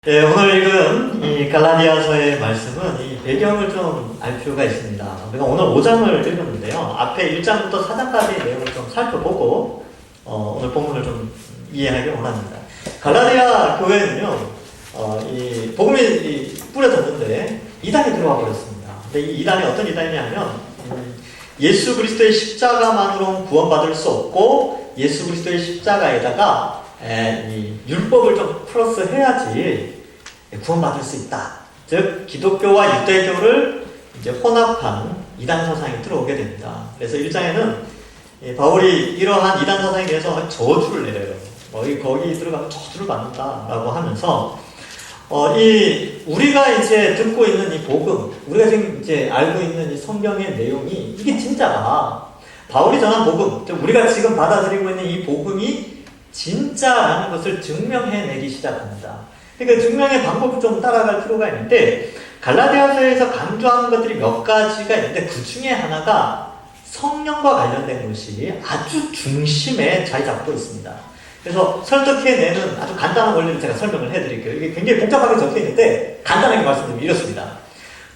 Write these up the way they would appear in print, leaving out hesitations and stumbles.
네, 오늘 읽은 이 갈라디아서의 말씀은 이 배경을 좀 알 필요가 있습니다. 우리가 오늘 5장을 읽었는데요. 앞에 1장부터 4장까지의 내용을 좀 살펴보고 오늘 본문을 좀 이해하기 원합니다. 갈라디아 교회는요, 이 복음이 뿌려졌는데 이단이 들어와 버렸습니다. 근데 이 이단이 어떤 이단이냐면 예수 그리스도의 십자가만으로는 구원받을 수 없고 예수 그리스도의 십자가에다가 이 율법을 좀 플러스 해야지 구원받을 수 있다. 즉 기독교와 유대교를 이제 혼합한 이단 사상이 들어오게 됩니다. 그래서 1장에는 바울이 이러한 이단 사상에 대해서 저주를 내려요. 거기 들어가면 저주를 받는다라고 하면서 우리가 이제 듣고 있는 이 복음, 우리가 지금 이제 알고 있는 이 성경의 내용이 이게 진짜다. 바울이 전한 복음, 우리가 지금 받아들이고 있는 이 복음이 진짜라는 것을 증명해내기 시작합니다. 그러니까 증명의 방법을 좀 따라갈 필요가 있는데 갈라디아서에서 강조하는 것들이 몇 가지가 있는데 그 중에 하나가 성령과 관련된 것이 아주 중심에 자리 잡고 있습니다. 그래서 설득해내는 아주 간단한 원리를 제가 설명을 해드릴게요. 이게 굉장히 복잡하게 적혀 있는데 간단하게 말씀드리면 이렇습니다.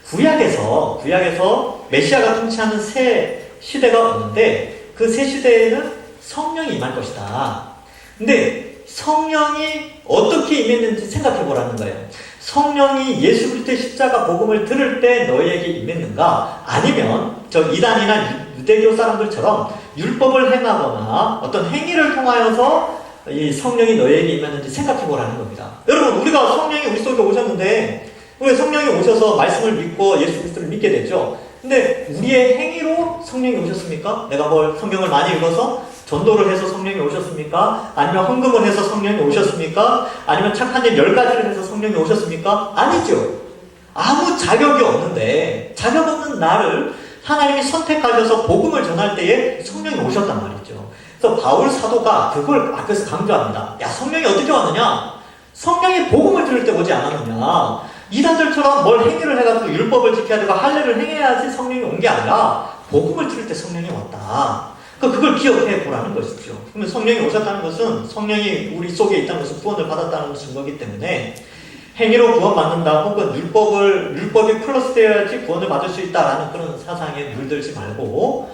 구약에서 메시아가 통치하는 새 시대가 오는데 그 새 시대에는 성령이 임할 것이다. 근데 성령이 어떻게 임했는지 생각해 보라는 거예요. 성령이 예수 그리스도의 십자가 복음을 들을 때 너희에게 임했는가? 아니면 저 이단이나 유대교 사람들처럼 율법을 행하거나 어떤 행위를 통하여서 이 성령이 너희에게 임했는지 생각해 보라는 겁니다. 여러분, 우리가 성령이 우리 속에 오셨는데 왜 성령이 오셔서 말씀을 믿고 예수 그리스도를 믿게 됐죠? 근데 우리의 행위로 성령이 오셨습니까? 내가 성경을 많이 읽어서 전도를 해서 성령이 오셨습니까? 아니면 헌금을 해서 성령이 오셨습니까? 아니면 착한 일 10가지를 해서 성령이 오셨습니까? 아니죠. 아무 자격이 없는데 자격 없는 나를 하나님이 선택하셔서 복음을 전할 때에 성령이 오셨단 말이죠. 그래서 바울 사도가 그걸 앞에서 강조합니다. 야, 성령이 어떻게 왔느냐? 성령이 복음을 들을 때 오지 않았느냐? 이단들처럼 뭘 행위를 해가지고 율법을 지켜야 되고 할례를 행해야지 성령이 온 게 아니라 복음을 들을 때 성령이 왔다. 그걸 기억해 보라는 것이죠. 그러면 성령이 오셨다는 것은 성령이 우리 속에 있다는 것은 구원을 받았다는 증거이기 때문에 행위로 구원받는다 혹은 율법이 플러스 되어야지 구원을 받을 수 있다라는 그런 사상에 물들지 말고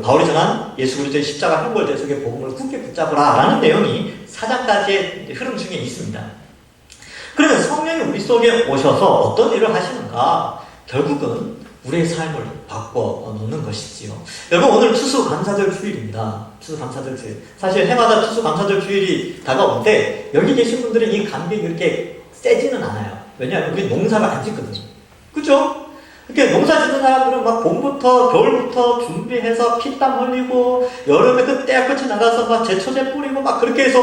바울이 전한 예수 그리스도의 십자가 형벌 대속의 복음을 굳게 붙잡으라 라는 내용이 4장까지의 흐름 중에 있습니다. 그러면 성령이 우리 속에 오셔서 어떤 일을 하시는가? 결국은 우리의 삶을 바꿔놓는 것이지요. 여러분, 오늘 추수감사절 주일입니다. 추수감사절 주일. 사실 해마다 추수감사절 주일이 다가오는데 여기 계신 분들은 이 감격이 그렇게 세지는 않아요. 왜냐하면 우리 농사를 안 짓거든요. 그죠? 이렇게 농사 짓는 사람들은 막 봄부터 겨울부터 준비해서 피땀 흘리고 여름에 그 때끝이 나가서 막 제초제 뿌리고 막 그렇게 해서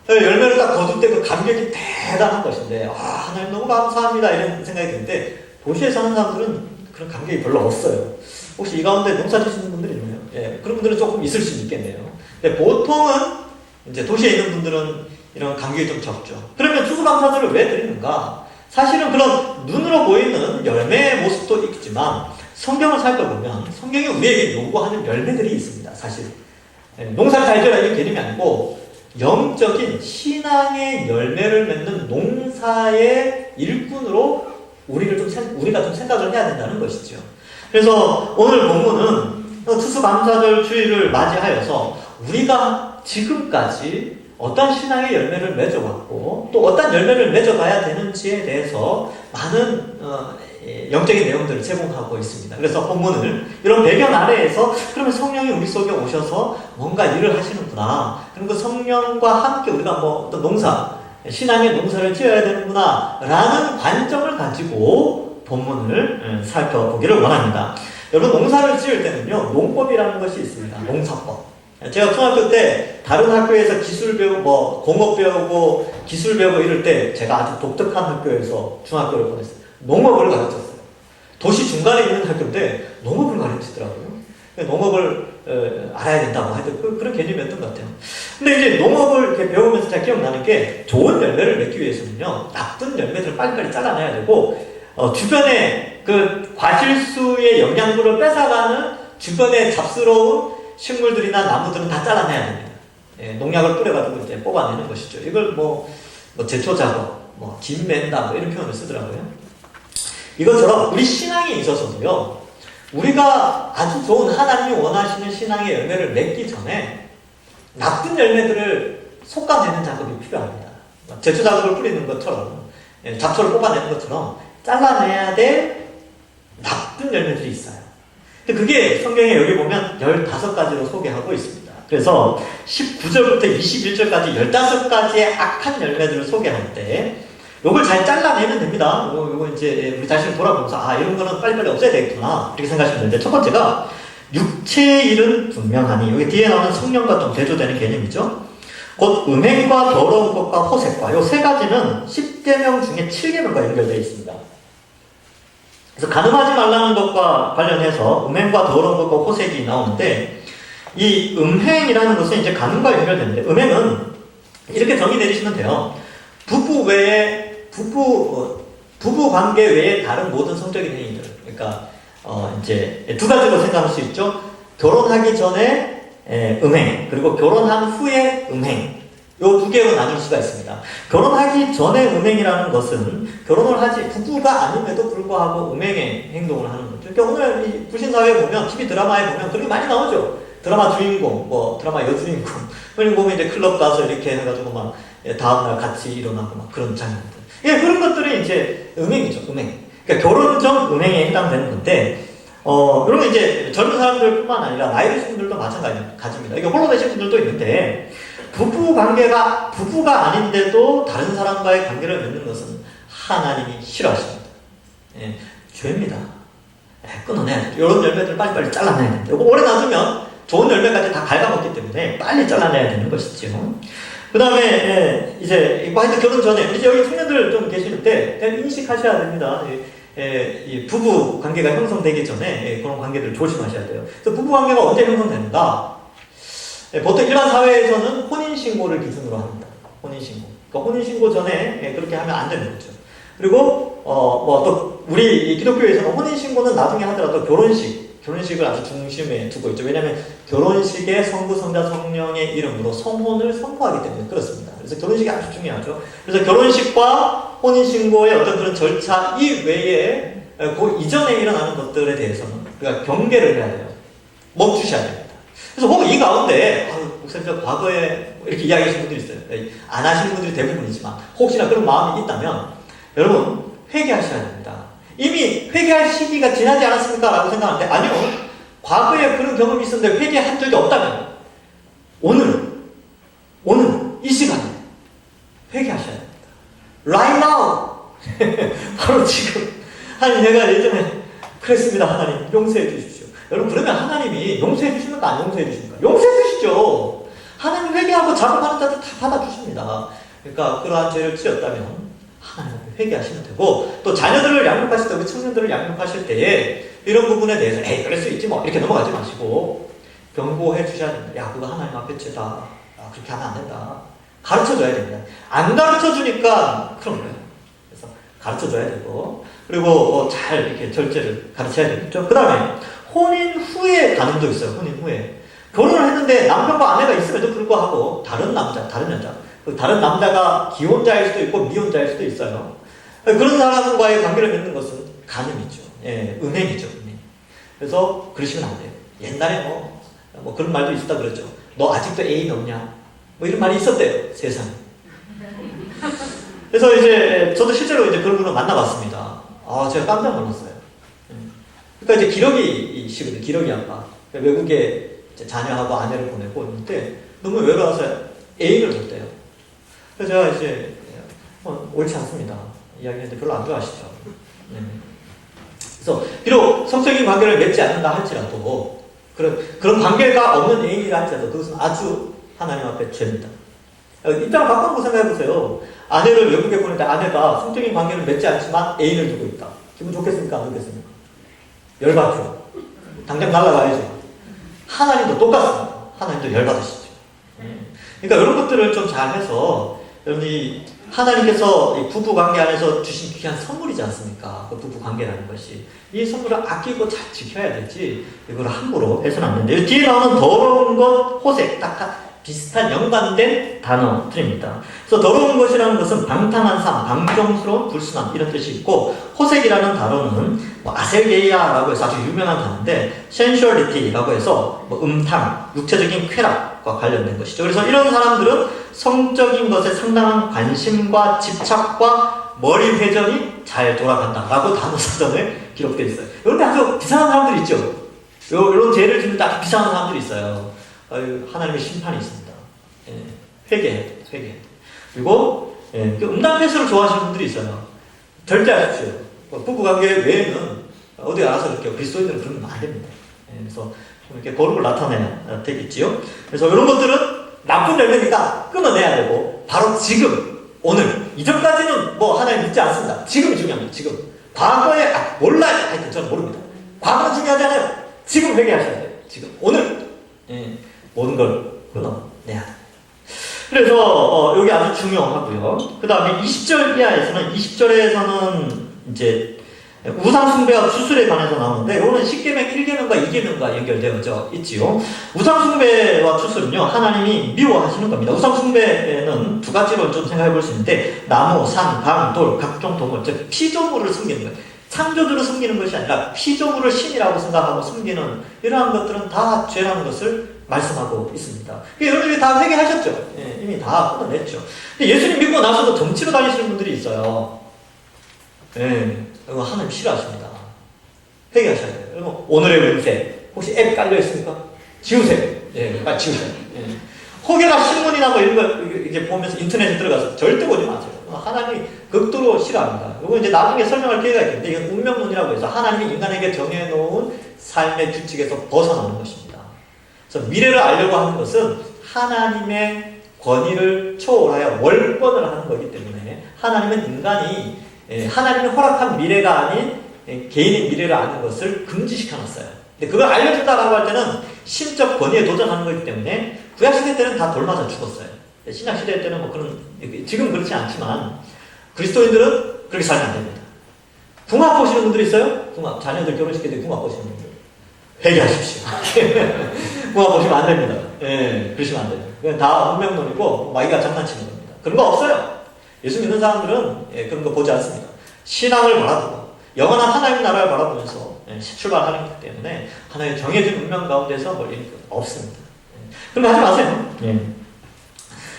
열매를 딱 거둘 때 그 감격이 대단한 것인데 하나님 너무 감사합니다 이런 생각이 드는데 도시에 사는 사람들은 그런 감격이 별로 없어요. 혹시 이 가운데 농사 지시는 분들이 있나요? 예, 그런 분들은 조금 있을 수 있겠네요. 근데 보통은 이제 도시에 있는 분들은 이런 감격이 좀 적죠. 그러면 추수감사절을 왜 드리는가? 사실은 그런 눈으로 보이는 열매의 모습도 있지만 성경을 살펴보면 성경이 우리에게 요구하는 열매들이 있습니다. 사실 농사를 잘 지어라 이런 개념이 아니고 영적인 신앙의 열매를 맺는 농사의 일꾼으로 우리가 좀 생각을 해야 된다는 것이죠. 그래서 오늘 본문은 추수감사절 주일을 맞이하여서 우리가 지금까지 어떤 신앙의 열매를 맺어왔고 또 어떤 열매를 맺어가야 되는지에 대해서 많은 영적인 내용들을 제공하고 있습니다. 그래서 본문을 이런 배경 아래에서 그러면 성령이 우리 속에 오셔서 뭔가 일을 하시는구나. 그럼 그 성령과 함께 우리가 어떤 신앙의 농사를 지어야 되는구나 라는 관점을 가지고 본문을 살펴보기를 원합니다. 여러분, 농사를 지을 때는요 농법이라는 것이 있습니다. 농사법. 제가 중학교 때 다른 학교에서 기술 배우고 공업 배우고 기술 배우고 이럴 때 제가 아주 독특한 학교에서 중학교를 보냈어요. 농업을 가르쳤어요. 도시 중간에 있는 학교인데 농업을 가르치더라고요. 농업을 알아야 된다고 하여튼 그런 개념이었던 것 같아요. 근데 이제 농업을 이렇게 배우면서 제가 기억나는 게 좋은 열매를 맺기 위해서는요 나쁜 열매들을 빨리빨리 잘라내야 되고 주변에 그 과실수의 영양분을 뺏어가는 주변에 잡스러운 식물들이나 나무들은 다 잘라내야 됩니다. 농약을 뿌려가지고 이제 뽑아내는 것이죠. 이걸 제초 작업, 뭐 김맨다 뭐 이런 표현을 쓰더라고요. 이것처럼 우리 신앙에 있어서도요, 우리가 아주 좋은 하나님이 원하시는 신앙의 열매를 맺기 전에 나쁜 열매들을 솎아내는 작업이 필요합니다. 제초 작업을 뿌리는 것처럼, 잡초를 뽑아내는 것처럼 잘라내야 될 나쁜 열매들이 있어요. 근데 그게 성경에 여기 보면 15가지로 소개하고 있습니다. 그래서 19절부터 21절까지 15가지의 악한 열매들을 소개할 때 요걸 잘 잘라내면 됩니다. 요거 이제 우리 자신을 돌아보면서 아, 이런 거는 빨리빨리 없애야 되겠구나 이렇게 생각하시면 되는데, 첫 번째가 육체의 일은 분명하니, 여기 뒤에 나오는 성령과 좀 대조되는 개념이죠. 곧 음행과 더러운 것과 호색과, 요 세 가지는 10계명 중에 7계명과 연결되어 있습니다. 그래서 가늠하지 말라는 것과 관련해서 음행과 더러운 것과 호색이 나오는데, 이 음행이라는 것은 이제 가늠과 연결되는데, 음행은 이렇게 정의 내리시면 돼요. 부부 관계 외에 다른 모든 성적인 행위들. 그러니까, 이제 두 가지로 생각할 수 있죠. 결혼하기 전에 음행, 그리고 결혼한 후에 음행. 요 두 개로 나눌 수가 있습니다. 결혼하기 전에 음행이라는 것은 부부가 아님에도 불구하고 음행의 행동을 하는 거죠. 그러니까 오늘 이 불신사회에 보면, TV 드라마에 보면 그런 게 많이 나오죠. 드라마 주인공, 드라마 여주인공. 그리고 보면 이제 클럽 가서 이렇게 해가지고 막, 다음날 같이 일어나고 막 그런 장면들. 예, 그런 것들이 이제 음행이죠, 음행. 그러니까 결혼 전 음행에 해당되는 건데, 그러면 이제 젊은 사람들뿐만 아니라 나이 드신 분들도 마찬가지입니다. 이게 홀로 되신 분들도 있는데, 부부가 아닌데도 다른 사람과의 관계를 맺는 것은 하나님이 싫어하십니다. 예, 죄입니다. 끊어내야 돼요. 이런 열매들을 빨리빨리 잘라내야 됩니다. 이거 오래 놔두면 좋은 열매까지 다 갉아먹기 때문에 빨리 잘라내야 되는 것이죠. 그 다음에, 이제, 하여튼 결혼 전에, 이제 여기 청년들 좀 계시는데, 인식하셔야 됩니다. 이 부부 관계가 형성되기 전에 그런 관계들을 조심하셔야 돼요. 그래서 부부 관계가 언제 형성되는가? 보통 일반 사회에서는 혼인신고를 기준으로 합니다. 혼인신고. 그러니까 혼인신고 전에 그렇게 하면 안 되는 거죠. 그리고, 또, 우리 기독교에서는 혼인신고는 나중에 하더라도 결혼식을 아주 중심에 두고 있죠. 왜냐하면 결혼식에 성부, 성자, 성령의 이름으로 성혼을 선포하기 때문에 그렇습니다. 그래서 결혼식이 아주 중요하죠. 그래서 결혼식과 혼인신고의 어떤 그런 절차 이외에 그 이전에 일어나는 것들에 대해서는 우리가 경계를 해야 돼요. 멈추셔야 됩니다. 그래서 혹은 이 가운데 목사님 과거에 이렇게 이야기하시는 분들이 있어요. 안 하시는 분들이 대부분이지만 혹시나 그런 마음이 있다면 여러분 회개하셔야 됩니다. 이미 회개할 시기가 지나지 않았습니까? 라고 생각하는데 아니요. 과거에 그런 경험이 있었는데 회개한 적이 없다면 오늘 이 시간에 회개하셔야 됩니다. Right now! 바로 지금. 하나님, 내가 예전에 그랬습니다. 하나님, 용서해 주십시오. 여러분, 그러면 하나님이 용서해 주십니까? 안 용서해 주십니까? 용서해 주시죠. 하나님 회개하고 작업하는 자들 다 받아주십니다. 그러니까 그러한 죄를 지었다면 하나님 회개하시면 되고, 또 자녀들을 양육하실 때, 우리 청년들을 양육하실 때에 이런 부분에 대해서 에이, 그럴 수 있지 뭐 이렇게 넘어가지 마시고 경고해 주셔야 됩니다. 야, 그거 하나님 앞에 죄다. 그렇게 하면 안 된다. 가르쳐줘야 됩니다. 안 가르쳐주니까 그런 거예요. 그래서 가르쳐줘야 되고, 그리고 잘 이렇게 절제를 가르쳐야 되겠죠. 그 다음에 혼인 후에 가늠도 있어요. 혼인 후에 결혼을 했는데 남편과 아내가 있음에도 불구하고 다른 남자, 다른 여자, 다른 남자가 기혼자일 수도 있고 미혼자일 수도 있어요. 그런 사람과의 관계를 맺는 것은 가늠이죠. 예, 음행이죠. 음행. 그래서 그러시면 안 돼요. 옛날에 뭐 그런 말도 있었다 그랬죠. 너 아직도 애인 없냐? 뭐 이런 말이 있었대요. 세상에. 그래서 이제 저도 실제로 이제 그런 분을 만나봤습니다. 제가 깜짝 놀랐어요. 그러니까 이제 기러기시거든요. 기러기 아빠. 그러니까 외국에 자녀하고 아내를 보내고 있는데 너무 외로워서 애인을 뒀대요. 그래서 제가 이제 옳지 않습니다. 이야기했는데 별로 안 좋아하시죠. 그래서 비록 성적인 관계를 맺지 않는다 할지라도 그런 관계가 없는 애인이라 할지라도 그것은 아주 하나님 앞에 죄입니다. 입장을 바꿔놓고 생각해보세요. 아내를 외국에 보내는데 아내가 성적인 관계를 맺지 않지만 애인을 두고 있다. 기분 좋겠습니까? 안 좋겠습니까? 열받죠. 당장 날아가야죠. 하나님도 똑같습니다. 하나님도 열받으시죠. 그러니까 이런 것들을 좀 잘해서 여러분이 하나님께서 이 부부관계 안에서 주신 귀한 선물이지 않습니까? 그 부부관계라는 것이. 이 선물을 아끼고 잘 지켜야 되지 이걸 함부로 해서는 안 되는데 뒤에 나오는 더러운 것, 호색, 비슷한 연관된 단어들입니다. 그래서 더러운 것이라는 것은 방탕한 삶, 방종스러운 불순함 이런 뜻이 있고, 호색이라는 단어는 뭐 아셀게이아라고 해서 아주 유명한 단어인데 sensuality라고 해서 뭐 음탕, 육체적인 쾌락과 관련된 것이죠. 그래서 이런 사람들은 성적인 것에 상당한 관심과 집착과 머리 회전이 잘 돌아간다라고 단어사전에 기록되어 있어요. 그런데 아주 비상한 사람들이 있죠. 이런 죄를 짓는 아주 비상한 사람들이 있어요. 하나님의 심판이 있습니다. 회개. 그리고 음란 패스를 좋아하시는 분들이 있어요. 절대 하십시오. 부부관계 외에는 어디 알아서 이렇게 그리스도인들은 그러면 안 됩니다. 그래서 이렇게 거룩을 나타내야 되겠지요. 그래서 이런 것들은 나쁜 열매니까 끊어내야 되고, 바로 지금, 오늘, 이전까지는 뭐 하나님 믿지 않습니다. 지금이 중요합니다. 지금. 과거에 몰라요. 하여튼 저는 모릅니다. 과거는 중요하지 않아요. 지금 회개하셔야 돼요. 지금 오늘 모든 걸 끊어내야 돼요. 그래서 여기 아주 중요하고요. 그 다음에 20절 이하에서는, 20절에서는 이제 우상숭배와 추술에 관해서 나오는데, 이거는 10계명 1계명과 2계명과 연결되어 있지요. 우상숭배와 추술은요, 하나님이 미워하시는 겁니다. 우상숭배는 두 가지로 좀 생각해 볼 수 있는데, 나무, 산, 강, 돌, 각종 동물, 즉 피조물을 숨기는 거예요. 창조주를 숨기는 것이 아니라 피조물을 신이라고 생각하고 숨기는 이러한 것들은 다 죄라는 것을 말씀하고 있습니다. 여러분들이 다 회개하셨죠? 이미 다 끊어냈죠. 근데 예수님 믿고 나서도 덩치로 다니시는 분들이 있어요. 이거 하나님 싫어하십니다. 회개하셔야 돼요. 여러분, 오늘의 운세 혹시 앱 깔려 있습니까? 지우세요. 빨리 지우세요. 혹여나 신문이나 뭐 이런 거 이렇게 보면서 인터넷에 들어가서 절대 보지 마세요. 하나님이 극도로 싫어합니다. 이거 이제 나중에 설명할 기회가 있겠는데, 이건 운명론이라고 해서 하나님이 인간에게 정해놓은 삶의 규칙에서 벗어나는 것입니다. 그래서 미래를 알려고 하는 것은 하나님의 권위를 초월하여 월권을 하는 거기 때문에, 하나님은 인간이 하나님이 허락한 미래가 아닌 개인의 미래를 아는 것을 금지시켜놨어요. 근데 그걸 알려준다라고 할 때는 신적 권위에 도전하는 거기 때문에, 구약시대 때는 다 돌맞아 죽었어요. 신약시대 때는 뭐 그런, 지금 그렇지 않지만 그리스도인들은 그렇게 살면 안 됩니다. 궁합 보시는 분들 있어요? 궁합, 자녀들 결혼시킬 때 궁합 보시는 분들 회개하십시오. 궁합 보시면 안 됩니다. 그러시면 안 돼요. 그건 다 운명론이고 마귀가 장난치는 겁니다. 그런 거 없어요. 예수 믿는 사람들은 그런 거 보지 않습니다. 신앙을 바라보고 영원한 하나님 나라를 바라보면서 출발하는 거기 때문에 하나의 정해진 운명 가운데서 뭐 이런 거 없습니다. 그런 거 하지 마세요.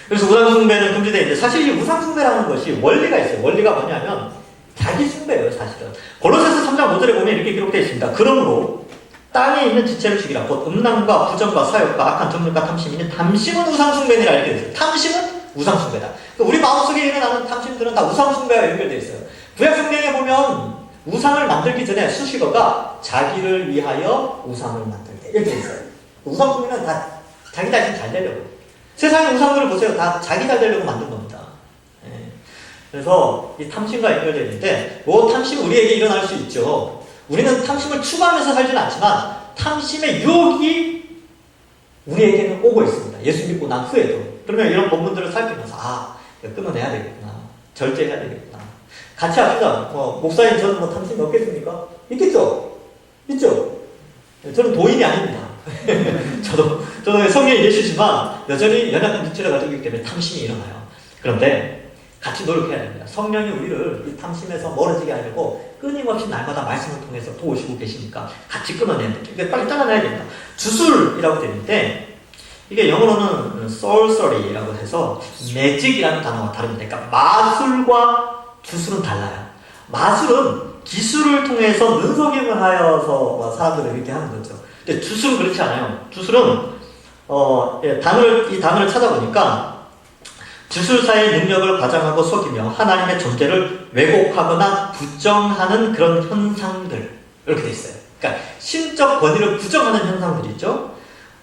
그래서 우상숭배는 금지되어 있는데, 사실 이 우상숭배라는 것이 원리가 있어요. 원리가 뭐냐면 자기숭배예요, 사실은. 골로새서 3장 5절에 보면 이렇게 기록되어 있습니다. 그러므로 땅에 있는 지체를 죽이라. 곧 음란과 부정과 사욕과 악한 정욕과 탐심이니 탐심은 우상숭배니라. 이렇게 되어 있어요. 탐심은 우상숭배다. 우리 마음속에 일어나는 탐심들은 다 우상숭배와 연결되어 있어요. 구약성경에 보면 우상을 만들기 전에 수식어가 자기를 위하여 우상을 만들게 이렇게 있어요. 우상숭배는 다 자기 자신 잘 되려고. 세상의 우상들을 보세요. 다 자기 잘 되려고 만든 겁니다. 그래서 이 탐심과 연결되어 있는데, 뭐 탐심 우리에게 일어날 수 있죠. 우리는 탐심을 추구하면서 살지는 않지만 탐심의 유혹이 우리에게는 오고 있습니다. 예수 믿고 난 후에도. 그러면 이런 본문들을 살피면서 이거 끊어내야 되겠구나. 절제해야 되겠구나. 같이 합시다. 목사님 저는 뭐 탐심이 없겠습니까? 있겠죠? 있죠? 저는 도인이 아닙니다. 저도 성령이 계시지만 여전히 연약한 육체를 가지고 있기 때문에 탐심이 일어나요. 그런데 같이 노력해야 됩니다. 성령이 우리를 이 탐심에서 멀어지게 하려고 끊임없이 날마다 말씀을 통해서 도우시고 계시니까 같이 끊어내야 됩니다. 이게 빨리 잘라내야 됩니다. 주술이라고 되는데, 이게 영어로는 sorcery라고 해서 매직이라는 단어가 다릅니다. 그러니까 마술과 주술은 달라요. 마술은 기술을 통해서 눈속임을 하여서 사람들을 이렇게 하는 거죠. 근데 주술은 그렇지 않아요. 주술은 이 단어를 찾아보니까 주술사의 능력을 과장하고 속이며 하나님의 존재를 왜곡하거나 부정하는 그런 현상들, 이렇게 돼 있어요. 그러니까 신적 권위를 부정하는 현상들이죠.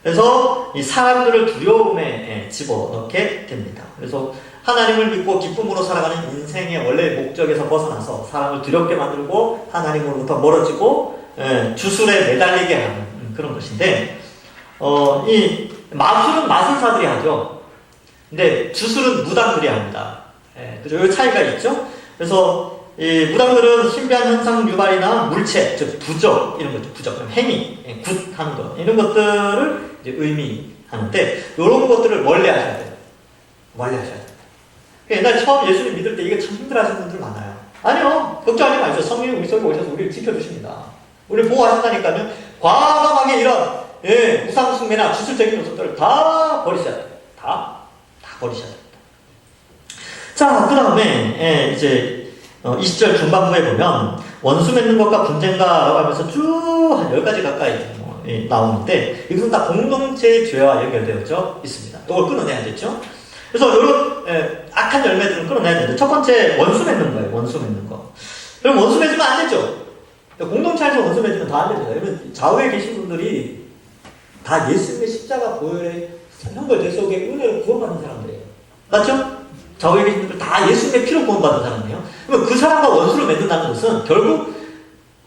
그래서 이 사람들을 두려움에 집어넣게 됩니다. 그래서 하나님을 믿고 기쁨으로 살아가는 인생의 원래의 목적에서 벗어나서 사람을 두렵게 만들고 하나님으로부터 멀어지고 주술에 매달리게 하는 그런 것인데, 이 마술은 마술사들이 하죠. 근데 주술은 무당들이 합니다. 그죠? 이 차이가 있죠? 그래서 이 무당들은 신비한 현상 유발이나 물체, 즉 부적, 이런 거죠. 부적, 행위, 굿하는 것, 이런 것들을 이제 의미하는 하는데 이런 것들을 멀리 하셔야 돼요. 멀리 하셔야 돼요. 옛날 처음 예수님 믿을 때 이게 참 힘들어하시는 분들 많아요. 아니요. 걱정하지 마시죠. 성령이 우리 속에 오셔서 우리를 지켜주십니다. 우리를 보호하신다니까요. 과감하게 이런 우상 숭배나 주술적인 요소들을 다 버리셔야 돼요. 다 버리셔야 됩니다. 자, 그 다음에 이제 20절 중반부에 보면 원수 맺는 것과 분쟁가라고 하면서 쭉 한 10가지 가까이 나오는데 이것은 다 공동체의 죄와 연결되어져 있습니다. 이걸 끊어내야겠죠. 그래서 이런 악한 열매들은 끊어내야 되는데 첫 번째 원수 맺는 거예요. 원수 맺는 거. 그럼 원수 맺으면 안 되죠. 공동체 안에서 원수 맺으면 다 안 됩니다. 여러분 좌우에 계신 분들이 다 예수님의 십자가 보혈의 형벌 속에 은혜로 구원받는 사람들이에요. 맞죠? 좌우에 계신 분들 다 예수님의 피로 구원받은 사람이에요. 그러면 그 사람과 원수를 맺는다는 것은 결국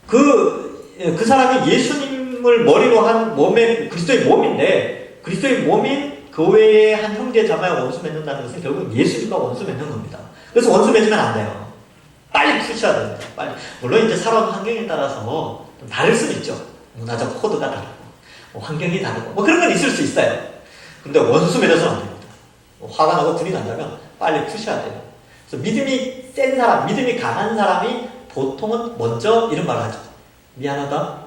그 사람이 예수님을 머리로 한 몸의 그리스도의 몸인데 그리스도의 몸인 교회의 한 형제 자매와 원수 맺는다는 것은 결국 예수님과 원수 맺는 겁니다. 그래서 원수 맺으면 안 돼요. 빨리 푸셔야 됩니다. 빨리. 물론 이제 살아온 환경에 따라서 좀 다를 수는 있죠. 문화적 코드가 다르고 환경이 다르고 그런 건 있을 수 있어요. 근데 원수 맺어서는 안 됩니다. 화가 나고 불이 난다면 빨리 푸셔야 돼요. 그래서 믿음이 센 사람, 믿음이 강한 사람이 보통은 먼저 이런 말을 하죠. 미안하다.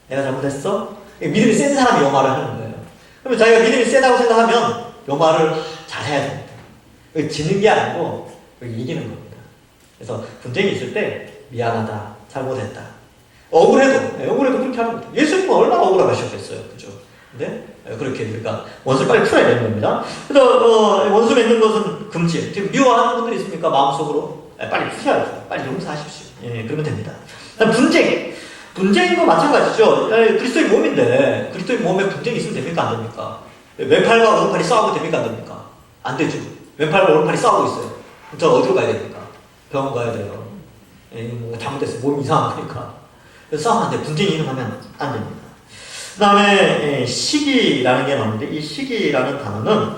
내가 잘못했어. 믿음이 센 사람이 이 말을 하는 거예요. 그러면 자기가 믿음이 세다고 생각하면 이 말을 잘해야 됩니다. 지는 게 아니고 이기는 겁니다. 그래서 분쟁이 있을 때 미안하다. 잘못했다. 억울해도 그렇게 하는 겁니다. 예수님은 얼마나 억울하셨겠어요. 그죠? 근데 그렇게 그러니까 원수를 빨리 풀어야 되는 겁니다. 그래서 원수 맺는 것은 금지. 지금 미워하는 분들이 있습니까? 마음속으로 빨리 푸셔야죠. 빨리 용서하십시오. 그러면 됩니다. 그다음 분쟁도 마찬가지죠. 그리스도의 몸인데 그리스도의 몸에 분쟁이 있으면 됩니까? 안 됩니까? 왼팔과 오른팔이 싸우고 됩니까? 안 됩니까? 안 되죠. 왼팔과 오른팔이 싸우고 있어요. 저 어디로 가야 됩니까? 병원 가야 돼요. 뭔가 잘못됐어요. 몸이 이상한 거니까. 그래서 싸우면 안 돼요. 분쟁이 일어나면 안 됩니다. 그 다음에 시기라는 게 나오는데 이 시기라는 단어는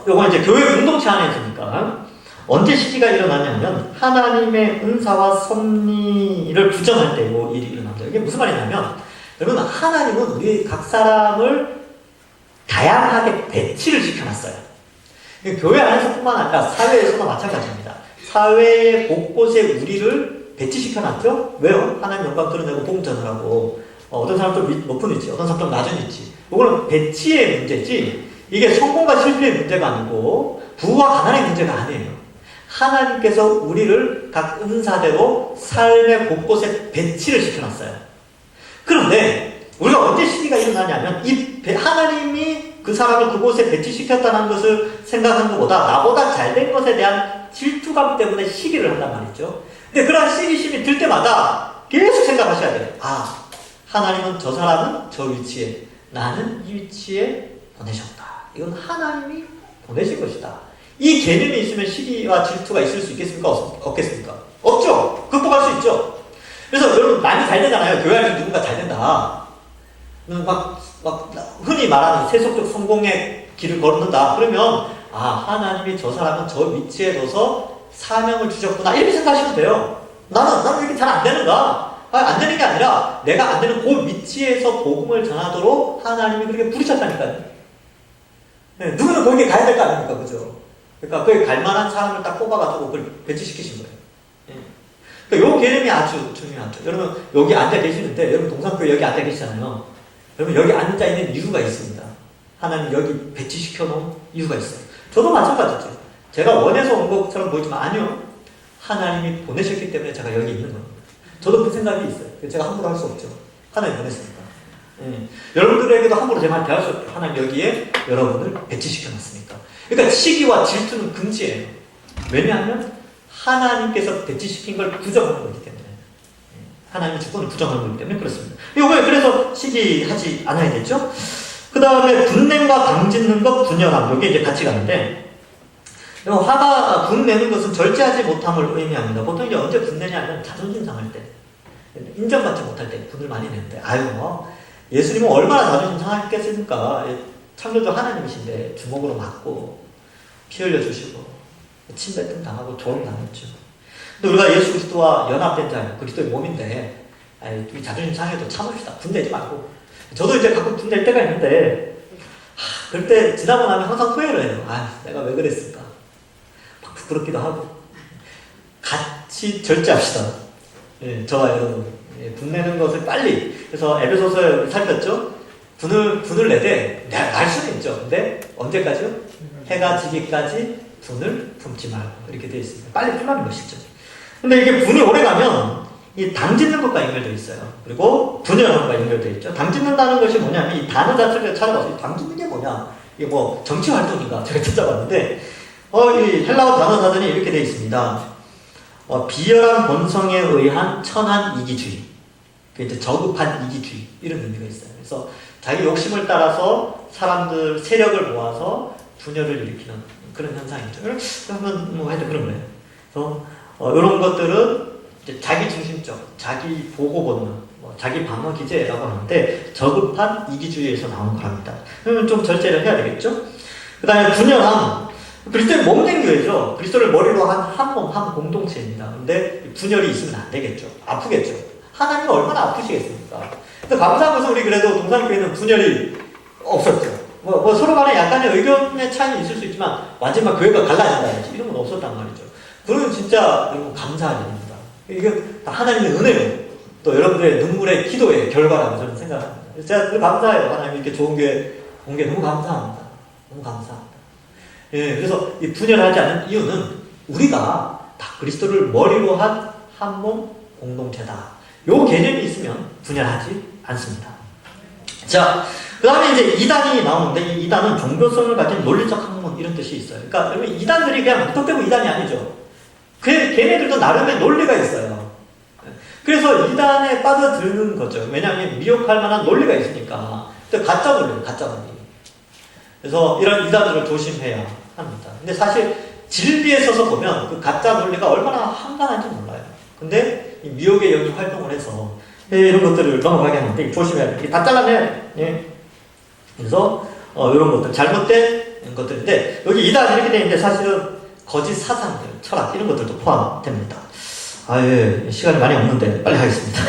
요건 이제 교회 공동체 안에 있으니까 언제 시기가 일어나냐면 하나님의 은사와 섭리를 부정할 때 이 일이 일어납니다. 이게 무슨 말이냐면 여러분 하나님은 우리 각 사람을 다양하게 배치를 시켜놨어요. 교회 안에서뿐만 아니라 사회에서도 마찬가지입니다. 사회 곳곳에 우리를 배치시켜놨죠? 왜요? 하나님 영광 드러내고 복음 전하라고. 어떤 사람 좀 높은 위치, 어떤 사람 좀 낮은 위치. 이거는 배치의 문제지 이게 성공과 실패의 문제가 아니고 부와 가난의 문제가 아니에요. 하나님께서 우리를 각 은사대로 삶의 곳곳에 배치를 시켜놨어요. 그런데 우리가 언제 시기가 일어나냐면 하나님이 그 사람을 그곳에 배치시켰다는 것을 생각하는 것보다 나보다 잘된 것에 대한 질투감 때문에 시기를 한단 말이죠. 근데 그러한 시기심이 들 때마다 계속 생각하셔야 돼요. 하나님은 저 사람은 저 위치에, 나는 이 위치에 보내셨다. 이건 하나님이 보내신 것이다. 이 개념이 있으면 시기와 질투가 있을 수 있겠습니까? 없겠습니까? 없죠. 극복할 수 있죠. 그래서 여러분 남이 잘 되잖아요. 교회 안에서 누군가 잘 된다. 막 흔히 말하는 세속적 성공의 길을 걸는다. 그러면 하나님이 저 사람은 저 위치에 둬서 사명을 주셨구나. 이렇게 생각하시면 돼요. 나는 이렇게 잘 안 되는가? 안 되는 게 아니라 내가 안 되는 그 위치에서 복음을 전하도록 하나님이 그렇게 부르셨다니까요. 누구는 거기에 가야 될 거 아닙니까? 그죠? 그러니까 거기 갈 만한 사람을 딱 뽑아가지고 그걸 배치시키신 거예요. 그러니까 이 개념이 아주 중요하죠. 여러분 여기 앉아 계시는데 여러분 동산교회 여기 앉아 계시잖아요. 여러분 여기 앉아 있는 이유가 있습니다. 하나님 여기 배치시켜 놓은 이유가 있어요. 저도 마찬가지죠. 제가 원해서 온 것처럼 보이지만 아니요. 하나님이 보내셨기 때문에 제가 여기 있는 겁니다. 저도 그 생각이 있어요. 제가 함부로 할 수 없죠. 하나님 보냈으니까. 여러분들에게도 함부로 제 말 대할 수 없죠. 하나님 여기에 여러분을 배치시켜놨으니까. 그러니까 시기와 질투는 금지예요. 왜냐하면 하나님께서 배치시킨 걸 부정하는 거기 때문에. 하나님의 주권을 부정하는 거기 때문에 그렇습니다. 그래서 시기하지 않아야 되죠. 그 다음에 분냄과 방짓는 것, 분열함. 이게 이제 같이 가는데 화가 분내는 것은 절제하지 못함을 의미합니다. 보통 이제 언제 분내냐면 자존심 상할 때, 인정받지 못할 때 분을 많이 내는데 예수님은 얼마나 자존심 상했겠습니까? 창조주 하나님이신데 주먹으로 맞고 피 흘려주시고 침뱉음 당하고 조롱 당했죠. 근데 우리가 예수 그리스도와 연합된 자예요. 그리스도의 몸인데 우리 자존심 상해도 참읍시다. 분내지 말고. 저도 이제 가끔 분낼 때가 있는데 그럴 때 지나고 나면 항상 후회를 해요. 아, 내가 왜 그랬을까? 막 부끄럽기도 하고. 같이 절제합시다. 예, 저와 여러분. 예, 분내는 것을 빨리. 그래서 에베소서에 살폈죠? 분을 내되, 날 수는 있죠. 근데 언제까지요? 해가 지기까지 분을 품지 말고. 이렇게 되어 있습니다. 빨리 풀라는 것이죠. 근데 이게 분이 오래 가면, 이 당짓는 것과 연결되어 있어요. 그리고 분열함과 연결되어 있죠. 당짓는다는 것이 뭐냐면, 이 단어 자체를 찾아봐서, 당짓는 게 뭐냐? 이게 뭐, 정치활동인가? 제가 찾아봤는데, 이 헬라어 단어 사전에 이렇게 되어 있습니다. 비열한 본성에 의한 천한 이기주의. 이제 저급한 이기주의. 이런 의미가 있어요. 그래서 자기 욕심을 따라서 사람들 세력을 모아서 분열을 일으키는 그런 현상이죠. 그러면 뭐 하여튼 그런 거예요. 그래서 이런 것들은 이제 자기 중심적, 자기 보고 본능, 자기 방어 기제라고 하는데 저급한 이기주의에서 나온 거랍니다. 그러면 좀 절제를 해야 되겠죠? 그 다음에 분열함. 그리스도의 몸된 교회죠. 그리스도를 머리로 한 몸, 한 공동체입니다. 근데 분열이 있으면 안 되겠죠. 아프겠죠. 하나님은 얼마나 아프시겠습니까? 근데 감사한 것은 우리 그래도 동산교회는 분열이 없었죠. 서로 간에 약간의 의견의 차이는 있을 수 있지만 완전히 막 교회가 갈라진다든지 이런 건 없었단 말이죠. 그러면 진짜 여러분 감사한 일입니다. 이게 하나님의 은혜예요. 또 여러분들의 눈물의 기도의 결과라고 저는 생각합니다. 제가 감사해요. 하나님 이렇게 좋은 교회 온 게 너무 감사합니다. 너무 감사합니다. 예, 그래서 이 분열하지 않는 이유는 우리가 다 그리스도를 머리로 한 한 몸 공동체다. 요 개념이 있으면 분열하지 않습니다. 자, 그 다음에 이제 이단이 나오는데 이 이단은 종교성을 가진 논리적 학문 이런 뜻이 있어요. 그러니까 여러분 이단들이 그냥 무턱대고 이단이 아니죠. 걔네들도 나름의 논리가 있어요. 그래서 이단에 빠져드는 거죠. 왜냐하면 미혹할 만한 논리가 있으니까. 가짜 논리예요, 가짜 논리. 그래서 이런 이단들을 조심해야 합니다. 근데 사실 진리에 서서 보면 그 가짜 논리가 얼마나 한간한지 몰라요. 근데 이 미혹의 영이 활동을 해서 이런 것들을 넘어가게 하는데 조심해야 돼요. 다 잘라내야 돼요. 예. 그래서 이런 것들, 잘못된 것들인데 여기 이단 이렇게 되어 있는데 사실은 거짓 사상들, 철학 이런 것들도 포함됩니다. 시간이 많이 없는데 빨리 하겠습니다.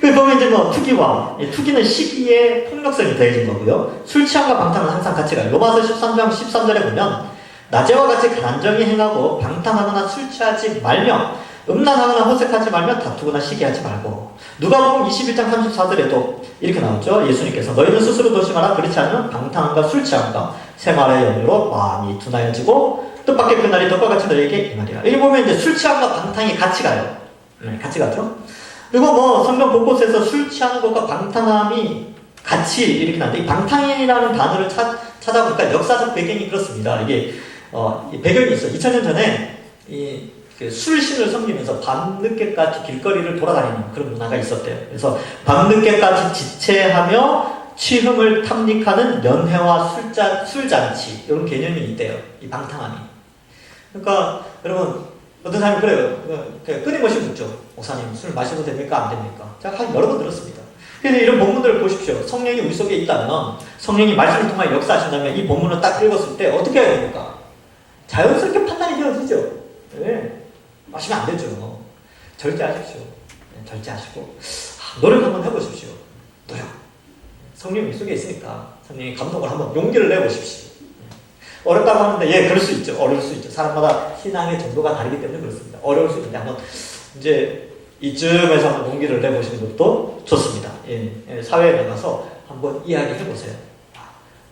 그 보면 이제 투기와 투기는 시기에 폭력성이 더해진 거고요. 술 취함과 방탕은 항상 같이 가요. 로마서 13장 13절에 보면 낮에와 같이 간정히 행하고 방탕하거나 술 취하지 말며 음란하거나 호색하지 말며 다투거나 시기하지 말고. 누가복음 21장 34절에도 이렇게 나왔죠. 예수님께서 너희는 스스로 조심하라. 그렇지 않으면 방탕함과 술 취함과 생활의 연유로 마음이 둔하여지고 뜻밖의 그날이 덕과 같이 너희에게 임하리라. 여기 보면 이제 술 취함과 방탕이 같이 가요. 같이 가죠. 그리고 성경 곳곳에서 술 취하는 것과 방탕함이 같이 이렇게 나는데 이 방탕이라는 단어를 찾아보니까 역사적 배경이 그렇습니다. 이게 배경이 있어요. 2000년 전에 술신을 섬기면서 밤늦게까지 길거리를 돌아다니는 그런 문화가 있었대요. 그래서 밤늦게까지 지체하며 취흠을 탐닉하는 연회와 술잔치 이런 개념이 있대요. 이 방탕함이. 그러니까 여러분 어떤 사람이 그래요. 끊임없이 묻죠. 목사님 술 마셔도 됩니까? 안 됩니까? 제가 여러 번 들었습니다. 그래서 이런 본문들을 보십시오. 성령이 우리 속에 있다면 성령이 말씀을 통해 역사하신다면 이 본문을 딱 읽었을 때 어떻게 해야 됩니까? 자연스럽게 판단이 되어지죠. 네. 마시면 안 되죠. 절제하십시오. 네, 절제하시고 노력 한번 해보십시오. 노력. 성령이 속에 있으니까 성령이 감동을 한번 용기를 내보십시오. 어렵다고 하는데 그럴 수 있죠. 어려울 수 있죠. 사람마다 신앙의 정도가 다르기 때문에 그렇습니다. 어려울 수 있는데 한번 이제 이쯤에서 한번 용기를 내보시는 것도 좋습니다. 사회에 나가서 한번 이야기해보세요.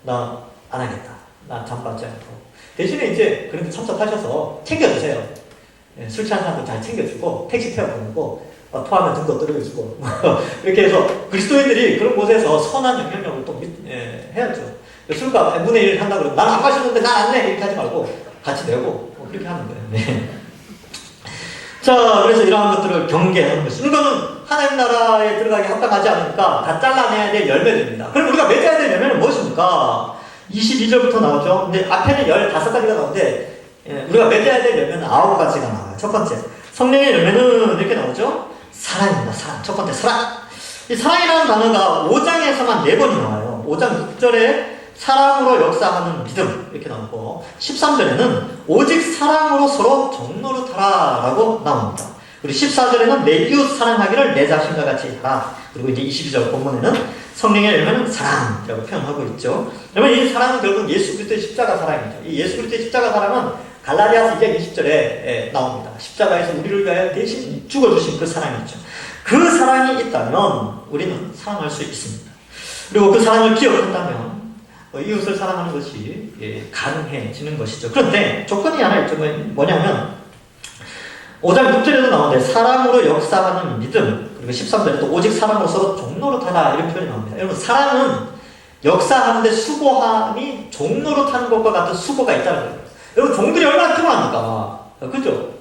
나 안 하겠다. 나 잠받지 않고. 대신에 이제 그런데 참석하셔서 챙겨주세요. 술 취한 사람도 잘 챙겨주고 택시 태워보내고 토하면 등도 떨어주고 이렇게 해서 그리스도인들이 그런 곳에서 선한 영향력을 또 해야죠. 술값 n분의 1 한다고 그러면 난 안 마셨는데 난 안 내! 이렇게 하지 말고 같이 내고 그렇게 하는 거예요. 네. 자, 그래서 이러한 것들을 경계하는 것이 이거는 하나님 나라에 들어가기 합당하지 않으니까 다 잘라내야 될 열매들입니다. 그럼 우리가 맺어야 될 열매는 무엇입니까? 22절부터 나오죠. 근데 앞에는 15가지가 나오는데 우리가 맺어야 될 열매는 9가지가 나와요. 첫 번째 성령의 열매는 이렇게 나오죠. 사랑입니다. 사랑. 첫 번째 사랑. 이 사랑이라는 단어가 5장에서만 4번이 나와요. 5장 6절에 사랑으로 역사하는 믿음 이렇게 나오고 13절에는 오직 사랑으로 서로 종노릇하라 라고 나옵니다. 그리고 14절에는 내 이웃 사랑하기를 내 자신과 같이 하라. 그리고 이제 22절 본문에는 성령의 열매는 사랑이라고 표현하고 있죠. 그러면 이 사랑은 결국 예수 그리스도의 십자가 사랑이죠. 이 예수 그리스도의 십자가 사랑은 갈라디아서 2장 20절에 나옵니다. 십자가에서 우리를 위하여 대신 죽어주신 그 사랑이죠. 그 사랑이 있다면 우리는 사랑할 수 있습니다. 그리고 그 사랑을 기억한다면 이웃을 사랑하는 것이 가능해지는 것이죠. 그런데 조건이 하나 있죠. 뭐냐면 5장 6절에도 나오는데 사랑으로 역사하는 믿음, 그리고 13절에도 오직 사랑으로 서로 종노릇하라 이런 표현이 나옵니다. 여러분, 사랑은 역사하는데 수고함이 종노릇하는 것과 같은 수고가 있다는 거예요. 여러분, 종들이 얼마나 피곤합니까? 그죠?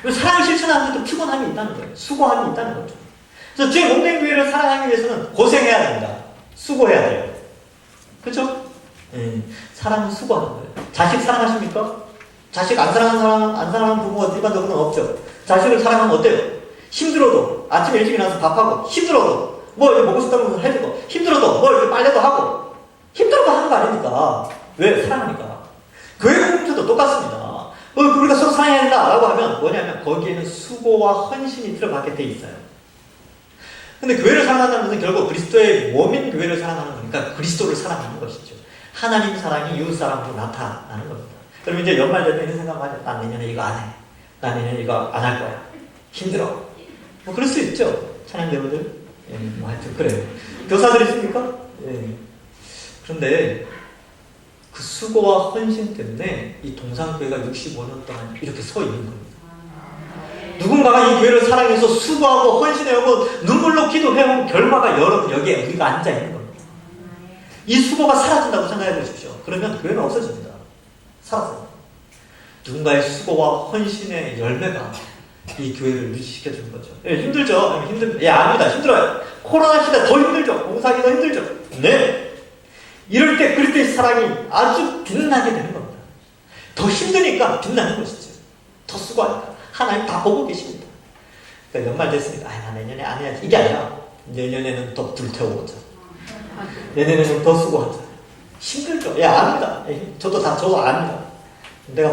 사랑을 실천하는데도 피곤함이 있다는 거예요. 수고함이 있다는 거죠. 그래서 주의 몸된 교회를 사랑하기 위해서는 고생해야 됩니다. 수고해야 돼요. 그죠? 사랑은 수고하는 거예요. 자식 사랑하십니까? 자식 안 사랑하는 부모가 일반적으로는 없죠. 자식을 사랑하면 어때요? 힘들어도, 아침에 일찍 일어나서 밥하고, 힘들어도, 뭐 이렇게 먹고 싶다는 걸 해주고, 힘들어도, 뭐 이렇게 빨래도 하고, 힘들어도 하는 거 아닙니까? 왜? 사랑하니까. 교회 공동체도 똑같습니다. 우리가 서로 사랑해야 된다라고 하면 뭐냐면, 거기에는 수고와 헌신이 들어가게 돼 있어요. 근데 교회를 사랑한다는 것은 결국 그리스도의 몸인 교회를 사랑하는 거니까 그리스도를 사랑하는 것이죠. 하나님 사랑이 이웃 사랑으로 나타나는 겁니다. 그럼 이제 연말 되면 이런 생각만 해요. 난 내년에 이거 안 해. 난 내년에 이거 안 할 거야. 힘들어. 뭐 그럴 수 있죠. 찬양 배우들. 뭐 하여튼 그래요. 교사들 있습니까? 그런데 그 수고와 헌신 때문에 이 동산교회가 65년 동안 이렇게 서 있는 겁니다. 누군가가 이 교회를 사랑해서 수고하고 헌신해오고 눈물로 기도해온 결과가 여러분 여기에 우리가 앉아있는 겁니다. 이 수고가 사라진다고 생각해 보십시오. 그러면 교회는 없어집니다. 사라져요. 누군가의 수고와 헌신의 열매가 이 교회를 유지시켜주는 거죠. 힘들죠? 아닙니다. 힘들어요. 코로나 시대 더 힘들죠? 공사하기 더 힘들죠? 네. 이럴 때 그리스도의 사랑이 아주 빛나게 되는 겁니다. 더 힘드니까 빛나는 것이죠. 더 수고하니까. 하나님 다 보고 계십니다. 그러니까 연말 됐으니까 나 내년에 안 해야지. 이게 아니라 내년에는 더 불태워보자. 내년에는 더 수고하자. 힘들죠? 압니다. 저도 압니다. 제가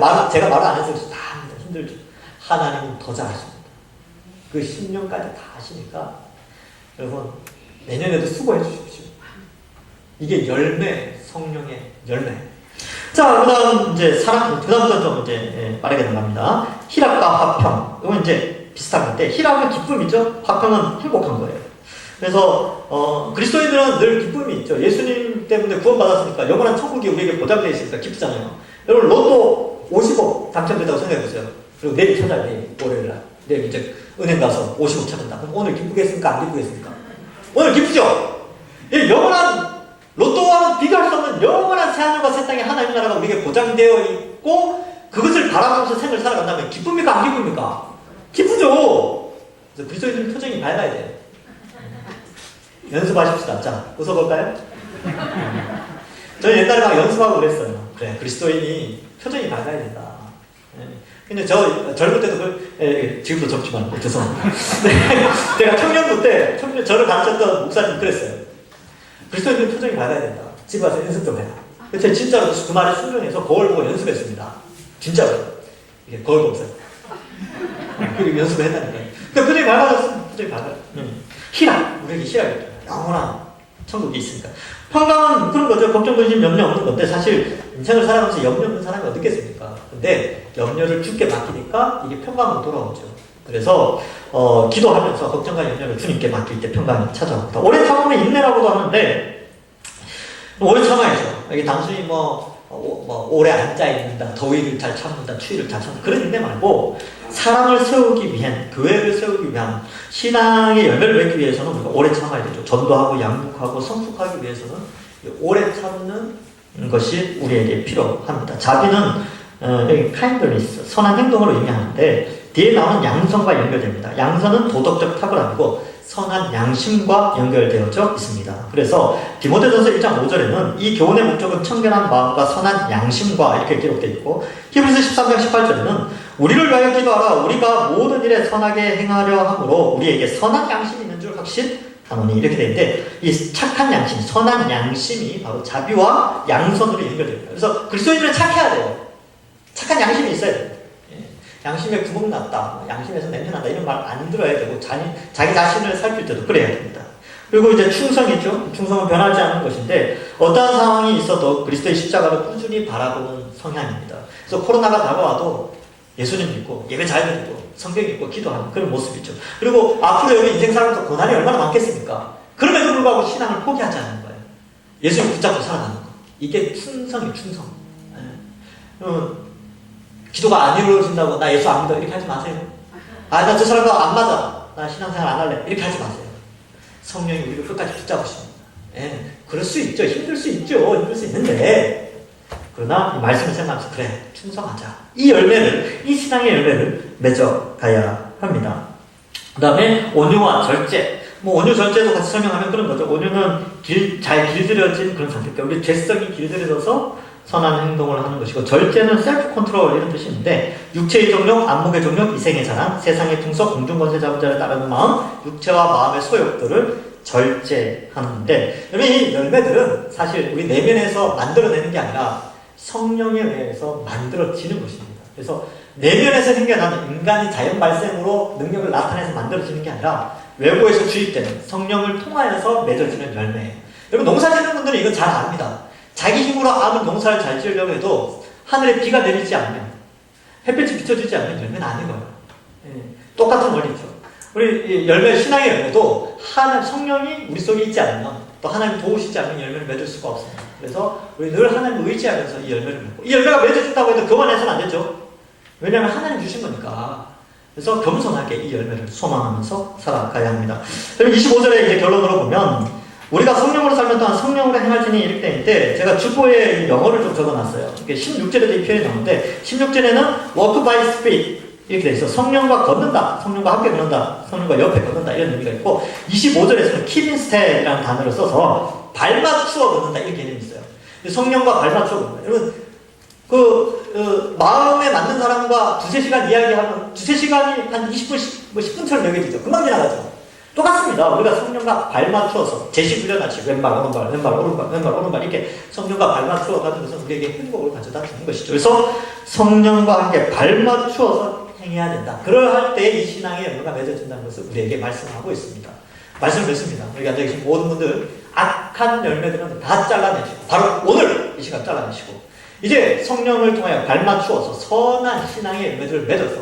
말을 안 해서 다 압니다. 힘들죠. 하나님은 더 잘하십니다. 그 10년까지 다 하시니까 여러분 내년에도 수고해 주십시오. 이게 열매, 성령의 열매. 자, 그 다음, 이제, 그다음부터 좀 이제, 빠르게 나갑니다. 희락과 화평. 이건 이제 비슷한 건데, 희락은 기쁨이죠? 화평은 행복한 거예요. 그래서, 그리스도인들은 늘 기쁨이 있죠. 예수님 때문에 구원받았으니까, 영원한 천국이 우리에게 보장되어 있으니까 기쁘잖아요. 여러분, 로또 50억 당첨됐다고 생각해보세요. 그리고 내일 찾아요, 월요일날. 내일 이제 은행 가서 50억 찾는다. 그럼 오늘 기쁘겠습니까? 안 기쁘겠습니까? 오늘 기쁘죠? 영원한 로또와는 비교할 수 없는 영원한 새하늘과 새 땅의 하나님 나라가 우리에게 보장되어 있고 그것을 바라보면서 생을 살아간다면 기쁩니까? 안 기쁩니까? 기쁘죠? 그래서 그리스도인들 표정이 밝아야 돼요. 연습하십시다. 자, 웃어볼까요? 저는 옛날에 막 연습하고 그랬어요. 그래, 그리스도인이 표정이 밝아야 된다. 근데 젊을 때도 지금도 젊지 말고 죄송합니다. 제가 청년부 때 저를 가르쳤던 목사님 그랬어요. 그리스도인은 표정이 밝아야 된다. 집에 와서 연습 좀 해라. 그래서 진짜로 그 말에 순종해서 거울 보고 연습했습니다. 진짜로. 이게 거울 보면서. 그리고 연습을 했다니까요. 그러니까 표정이 밝아졌으면 표정이 밝아요. 희락. 우리에게 희락이 있잖아요. 영원한 천국이 있으니까. 평강은 그런 거죠. 걱정, 근심, 염려 없는 건데 사실 인생을 살아가면서 염려 없는 사람이 어디 있겠습니까? 근데 염려를 주께 맡기니까 이게 평강으로 돌아오죠. 그래서 기도하면서 걱정과 염려를 주님께 맡길 때 평강이 찾아옵니다. 오래 참으면 인내라고도 하는데 오래 참아야죠. 이게 단순히 오래 앉아있는다, 더위를 잘 참는다, 추위를 잘 참는다 그런 인내 말고 사랑을 세우기 위한, 교회를 세우기 위한 신앙의 열매를 맺기 위해서는 우리가 오래 참아야 되죠. 전도하고 양육하고 성숙하기 위해서는 오래 참는 것이 우리에게 필요합니다. 자비는 여기 kindness, 선한 행동을 의미하는데 뒤에 나오는 양선과 연결됩니다. 양선은 도덕적 탁월함이고 선한 양심과 연결되어져 있습니다. 그래서 디모데전서 1장 5절에는 이 교훈의 목적은 청결한 마음과 선한 양심과 이렇게 기록되어 있고 히브리서 13장 18절에는 우리를 위하여 기도하라 우리가 모든 일에 선하게 행하려 함으로 우리에게 선한 양심이 있는 줄 확신하노니 이렇게 되는데 이 착한 양심, 선한 양심이 바로 자비와 양선으로 연결됩니다. 그래서 그리스도인들은 착해야 돼요. 착한 양심이 있어야 돼요. 양심에 구멍 났다, 양심에서 냄새 난다 이런 말 안 들어야 되고 자기 자신을 살필 때도 그래야 됩니다. 그리고 이제 충성이죠. 충성은 변하지 않는 것인데 어떠한 상황이 있어도 그리스도의 십자가를 꾸준히 바라보는 성향입니다. 그래서 코로나가 다가와도 예수님 믿고 예배 잘 드리고 성경 읽고 기도하는 그런 모습이죠. 그리고 앞으로 여기 인생 살면서 고난이 얼마나 많겠습니까? 그럼에도 불구하고 신앙을 포기하지 않는 거예요. 예수님 붙잡고 살아가는 거. 이게 충성이에요. 충성. 기도가 안 이루어진다고 나 예수 안 믿어 이렇게 하지 마세요. 나 저 사람과 안 맞아. 나 신앙생활 안 할래. 이렇게 하지 마세요. 성령이 우리를 끝까지 붙잡으십니다. 그럴 수 있죠. 힘들 수 있죠. 힘들 수 있는데 그러나 이 말씀을 생각하면서 그래 충성하자. 이 열매를 이 신앙의 열매를 맺어가야 합니다. 그 다음에 온유와 절제. 온유 절제도 같이 설명하면 그런 거죠. 온유는 잘 길들여진 그런 상태. 우리 죄성이 길들여져서 선한 행동을 하는 것이고 절제는 셀프 컨트롤 이런 뜻이 있는데 육체의 정욕, 안목의 정욕, 이생의 자랑, 세상의 풍속, 공중권세 잡은 자를 따르는 마음, 육체와 마음의 소욕들을 절제하는데 여러분 이 열매들은 사실 우리 내면에서 만들어내는 게 아니라 성령에 의해서 만들어지는 것입니다. 그래서 내면에서 생겨나는 인간이 자연 발생으로 능력을 나타내서 만들어지는 게 아니라 외부에서 주입되는 성령을 통하여서 맺어지는 열매예요. 여러분 농사 짓는 분들은 이건 잘 압니다. 자기 힘으로 아무 농사를 잘 지으려고 해도 하늘에 비가 내리지 않으면 햇볕이 비춰지지 않으면 열매는 안 익어요. 똑같은 원리죠. 우리 열매, 신앙의 열매도 하나님 성령이 우리 속에 있지 않으면 또 하나님 도우시지 않으면 열매를 맺을 수가 없습니다. 그래서 우리 늘 하나님을 의지하면서 이 열매를 맺고 이 열매가 맺어진다고 해도 그만해서는 안 되죠. 왜냐하면 하나님 주신 거니까. 그래서 겸손하게 이 열매를 소망하면서 살아가야 합니다. 그럼 25절에 이제 결론으로 보면 우리가 성령으로 살면 동안 성령으로 행할지니 이렇게 되어 있는데 제가 주보에 영어를 좀 적어놨어요. 16절에도 이 표현이 나오는데 16절에는 walk by spirit 이렇게 되어 있어. 성령과 걷는다. 성령과 함께 걷는다. 성령과 옆에 걷는다. 이런 의미가 있고 25절에서는 keep in step이라는 단어를 써서 발맞추어 걷는다. 이런 개념이 있어요. 성령과 발맞추어 걷는다. 여러분 마음에 맞는 사람과 두세 시간 이야기하면 두세 시간이 한 20분, 10분처럼 여겨지죠. 금방 지나가죠. 똑같습니다. 우리가 성령과 발맞추어서 제시 훈련하시 왼발 오른발 왼발 오른발 왼발 오른발 이렇게 성령과 발맞추어 가는 것은 우리에게 행복을 가져다 주는 것이죠. 그래서 성령과 함께 발맞추어서 행해야 된다. 그러할 때 이 신앙의 열매가 맺어진다는 것을 우리에게 말씀하고 있습니다. 말씀을 맺습니다. 여기 앉아 계신 모든 분들 악한 열매들은 다 잘라내시고 바로 오늘 이 시간 잘라내시고 이제 성령을 통하여 발맞추어서 선한 신앙의 열매들을 맺어서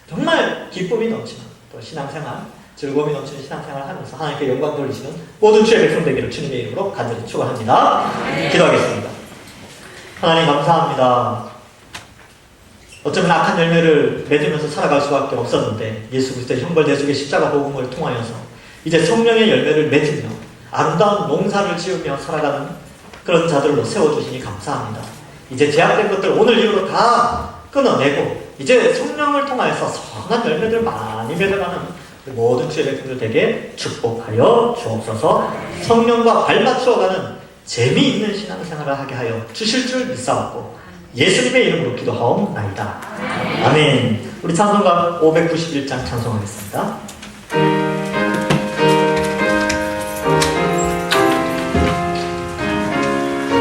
정말 기쁨이 넘치는 또 신앙생활 즐거움이 넘치는 신앙생활을 하면서 하나님께 영광 돌리시는 모든 주의 백성 되기를 주님의 이름으로 간절히 축원합니다. 기도하겠습니다. 하나님 감사합니다. 어쩌면 악한 열매를 맺으면서 살아갈 수밖에 없었는데 예수 그리스도의 형벌대속의 십자가 복음을 통하여서 이제 성령의 열매를 맺으며 아름다운 농사를 지으며 살아가는 그런 자들로 세워주시니 감사합니다. 이제 제약된 것들 오늘 이후로 다 끊어내고 이제 성령을 통하여서 선한 열매들 많이 맺어가는 모든 주의 백성들 되게 축복하여 주옵소서. 성령과 발맞추어가는 재미있는 신앙생활을 하게 하여 주실 줄 믿사옵고 예수님의 이름으로 기도하옵나이다. 아멘. 우리 찬송가 591장 찬송하겠습니다.